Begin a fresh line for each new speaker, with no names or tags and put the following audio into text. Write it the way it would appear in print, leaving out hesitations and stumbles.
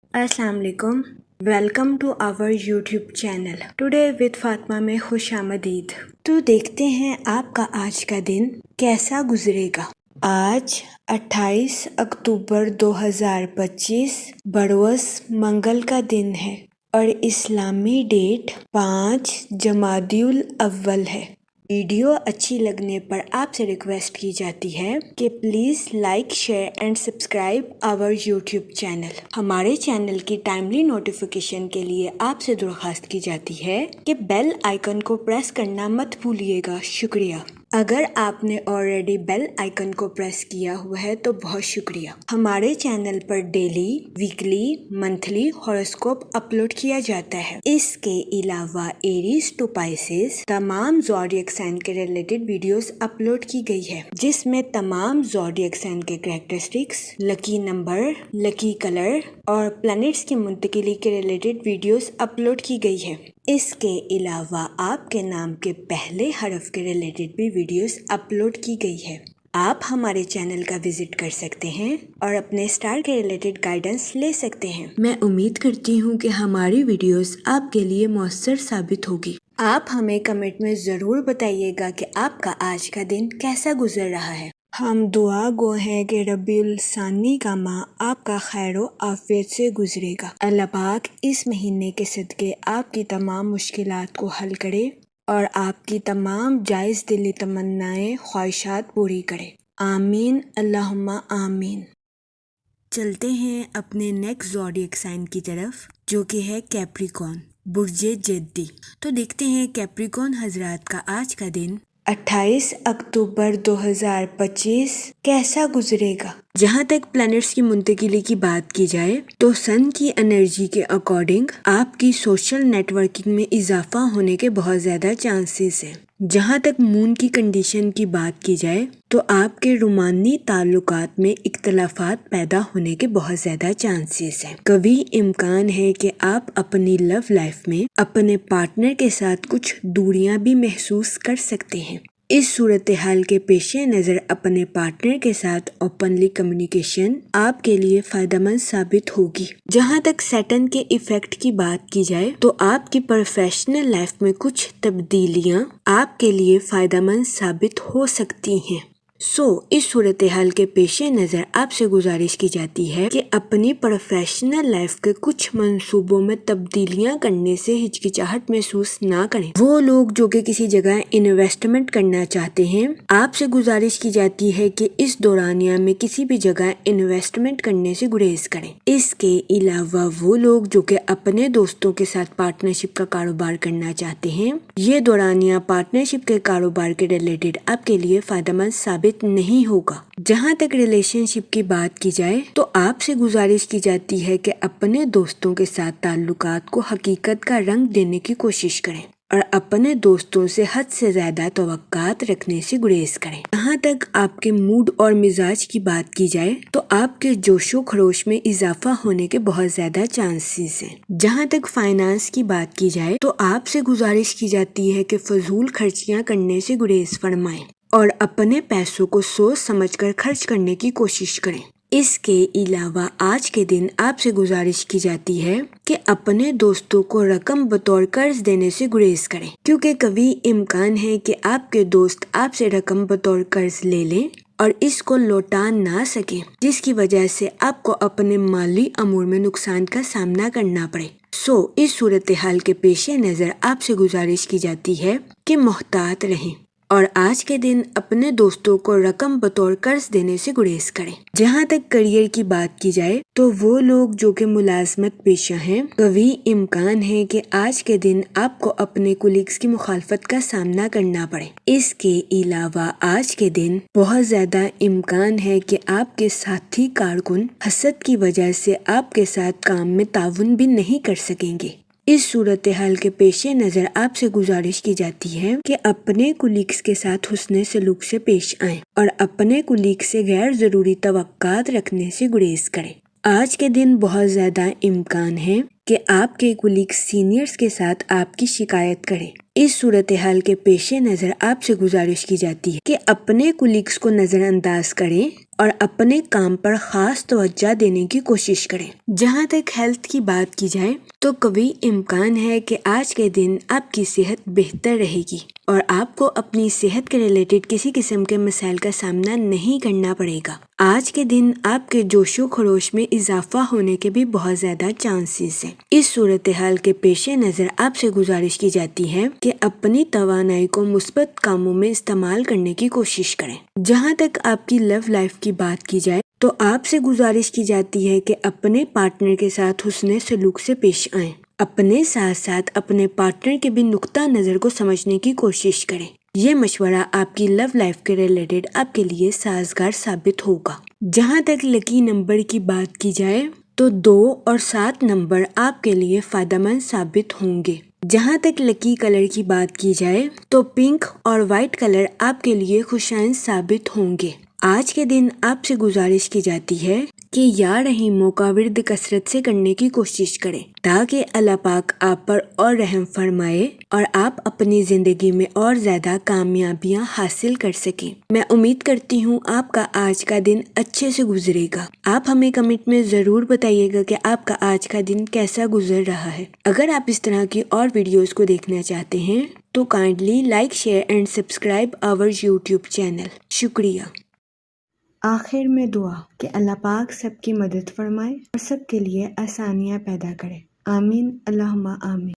अस्सलाम वालेकुम। Welcome to our YouTube channel today with Fatima में खुश आमदीद। तो देखते हैं आपका आज का दिन कैसा गुजरेगा। आज 28 अक्टूबर 2025 बरवस मंगल का दिन है और इस्लामी डेट 5 जमादिउल अव्वल है। वीडियो अच्छी लगने पर आपसे रिक्वेस्ट की जाती है कि please like share and subscribe our YouTube channel. हमारे चैनल की टाइमली नोटिफिकेशन के लिए आपसे दरख्वास्त की जाती है कि बेल आइकन को प्रेस करना मत भूलिएगा। शुक्रिया। अगर आपने ऑलरेडी बेल आइकन को प्रेस किया हुआ है तो बहुत शुक्रिया। हमारे चैनल पर daily, weekly, monthly horoscope upload किया जाता है। इसके अलावा एरीज टू पाइसेस तमाम ज़ोडिएक साइन के रिलेटेड वीडियोस अपलोड की गई है, जिसमें तमाम ज़ोडिएक साइन के characteristics, lucky number, lucky colour और प्लैनेट्स की मुंतकिली के रिलेटेड वीडियोस अपलोड की गई है। इसके अलावा आपके नाम के पहले हरफ के रिलेटेड भी वीडियोस अपलोड की गई है। आप हमारे चैनल का विजिट कर सकते हैं और अपने स्टार के रिलेटेड गाइडेंस ले सकते हैं। मैं उम्मीद करती हूँ कि हमारी वीडियोस आपके लिए मौसर साबित होगी। आप हमें कमेंट में ज़रूर बताइएगा कि आपका आज का दिन कैसा गुजर रहा है। हम दुआ गो हैं कि रबीउल सानी का माह आपका खैरो आफियत से गुजरेगा। अल्लाह पाक इस महीने के सदके आपकी तमाम मुश्किलात को हल करे और आपकी तमाम जायज़ दिली तमन्नाएं ख्वाहिशात पूरी करे। आमीन अल्लाहुम्मा आमीन। चलते हैं अपने नेक्स्ट ज़ोडिएक साइन की तरफ, जो कि है कैप्रिकॉर्न, बुर्जे जद्दी। तो देखते हैं कैप्रिकॉर्न हजरात का आज का दिन 28 अक्टूबर 2025 कैसा गुजरेगा। जहाँ तक प्लैनेट्स की मुंतकिली की बात की जाए तो सन की एनर्जी के अकॉर्डिंग आपकी सोशल नेटवर्किंग में इजाफा होने के बहुत ज़्यादा चांसेस हैं। जहाँ तक मून की कंडीशन की बात की जाए तो आपके रुमानी ताल्लुकात में इख्तलाफात पैदा होने के बहुत ज़्यादा चांसेस हैं। कभी इम्कान है कि आप अपनी लव लाइफ में अपने पार्टनर के साथ कुछ दूरियां भी महसूस कर सकते हैं। इस सूरत हाल के पेश नज़र अपने पार्टनर के साथ ओपनली कम्युनिकेशन आपके लिए फायदेमंद साबित होगी। जहाँ तक सैटर्न के इफेक्ट की बात की जाए तो आपकी प्रोफेशनल लाइफ में कुछ तब्दीलियाँ आपके लिए फायदेमंद साबित हो सकती हैं। इस सूरत हाल के पेश नज़र आपसे गुजारिश की जाती है कि अपनी प्रोफेशनल लाइफ के कुछ मंसूबों में तब्दीलियां करने से हिचकिचाहट महसूस ना करें। वो लोग जो कि किसी जगह इन्वेस्टमेंट करना चाहते हैं, आपसे गुजारिश की जाती है कि इस दौरानिया में किसी भी जगह इन्वेस्टमेंट करने से गुरेज करें। इसके अलावा वो लोग जो कि अपने दोस्तों के साथ पार्टनरशिप का कारोबार करना चाहते हैं, ये दौरानिया पार्टनरशिप के कारोबार के रिलेटेड आपके लिए फायदेमंद साबित नहीं होगा। जहाँ तक रिलेशनशिप की बात की जाए तो आपसे गुजारिश की जाती है कि अपने दोस्तों के साथ ताल्लुकात को हकीकत का रंग देने की कोशिश करें और अपने दोस्तों से हद से ज्यादा तवक्कात रखने से गुरेज करें। जहाँ तक आपके मूड और मिजाज की बात की जाए तो आपके जोशो खरोश में इजाफा होने के बहुत ज्यादा चांसेस हैं। जहाँ तक फाइनेंस की बात की जाए तो आपसे गुजारिश की जाती है कि फजूल खर्चियाँ करने से गुरेज फरमाएं और अपने पैसों को सोच समझकर खर्च करने की कोशिश करें। इसके अलावा आज के दिन आपसे गुजारिश की जाती है कि अपने दोस्तों को रकम बतौर कर्ज देने से गुरेज करें, क्योंकि कभी इम्कान है कि आपके दोस्त आपसे रकम बतौर कर्ज ले लें और इसको लौटा ना सके, जिसकी वजह से आपको अपने माली अमूर में नुकसान का सामना करना पड़े। इस सूरत हाल के पेश नज़र आपसे गुजारिश की जाती है कि मोहतात रहें और आज के दिन अपने दोस्तों को रकम बतौर कर्ज देने से गुरेज करें। जहाँ तक करियर की बात की जाए तो वो लोग जो कि मुलाजमत पेशा हैं, कभी इम्कान है कि आज के दिन आपको अपने कुलीग्स की मुखालफत का सामना करना पड़े। इसके अलावा आज के दिन बहुत ज्यादा इम्कान है कि आपके साथी कारकुन हसद की वजह से आपके साथ काम में ताउन भी नहीं कर सकेंगे। इस सूरत हाल के पेश नज़र आपसे गुजारिश की जाती है कि अपने कुलीग्स के साथ हुस्ने सलूक से पेश आएं और अपने कुलीग से गैर ज़रूरी तवक्कात रखने से गुरेज करें। आज के दिन बहुत ज़्यादा इम्कान है कि आपके कुलीग सीनियर्स के साथ आपकी शिकायत करें। इस सूरत हाल के पेश नज़र आपसे गुजारिश की जाती है कि अपने कुलीग्स को नज़रअंदाज करें اور اپنے کام پر خاص توجہ دینے کی کوشش کریں۔ جہاں تک ہیلتھ کی بات کی جائے تو قوی امکان ہے کہ آج کے دن آپ کی صحت بہتر رہے گی اور آپ کو اپنی صحت کے ریلیٹڈ کسی قسم کے مسائل کا سامنا نہیں کرنا پڑے گا۔ آج کے دن آپ کے جوش و خروش میں اضافہ ہونے کے بھی بہت زیادہ چانسز ہیں۔ اس صورتحال کے پیش نظر آپ سے گزارش کی جاتی ہے کہ اپنی توانائی کو مثبت کاموں میں استعمال کرنے کی کوشش کریں۔ جہاں تک آپ کی لو لائف کی بات کی جائے تو آپ سے گزارش کی جاتی ہے کہ اپنے پارٹنر کے ساتھ حسن سلوک سے پیش آئیں۔ اپنے ساتھ ساتھ اپنے پارٹنر کے بھی نقطہ نظر کو سمجھنے کی کوشش کریں۔ یہ مشورہ آپ کی لو لائف کے ریلیٹڈ آپ کے لیے سازگار ثابت ہوگا۔ جہاں تک لکی نمبر کی بات کی جائے تو 2 اور 7 نمبر آپ کے لیے فائدہ مند ثابت ہوں گے۔ جہاں تک لکی کلر کی بات کی جائے تو پنک اور وائٹ کلر آپ کے لیے خوشائند ثابت ہوں گے۔ آج کے دن آپ سے گزارش کی جاتی ہے کہ یا رحیموں کا ورد کثرت سے کرنے کی کوشش کریں تاکہ اللہ پاک آپ پر اور رحم فرمائے اور آپ اپنی زندگی میں اور زیادہ کامیابیاں حاصل کر سکیں۔ میں امید کرتی ہوں آپ کا آج کا دن اچھے سے گزرے گا۔ آپ ہمیں کمنٹ میں ضرور بتائیے گا کہ آپ کا آج کا دن کیسا گزر رہا ہے۔ اگر آپ اس طرح کی اور ویڈیوز کو دیکھنا چاہتے ہیں تو kindly like share and subscribe our YouTube channel. شکریہ۔ آخر میں دعا کہ اللہ پاک سب کی مدد فرمائے اور سب کے لیے آسانیاں پیدا کرے۔ آمین، اللہم آمین۔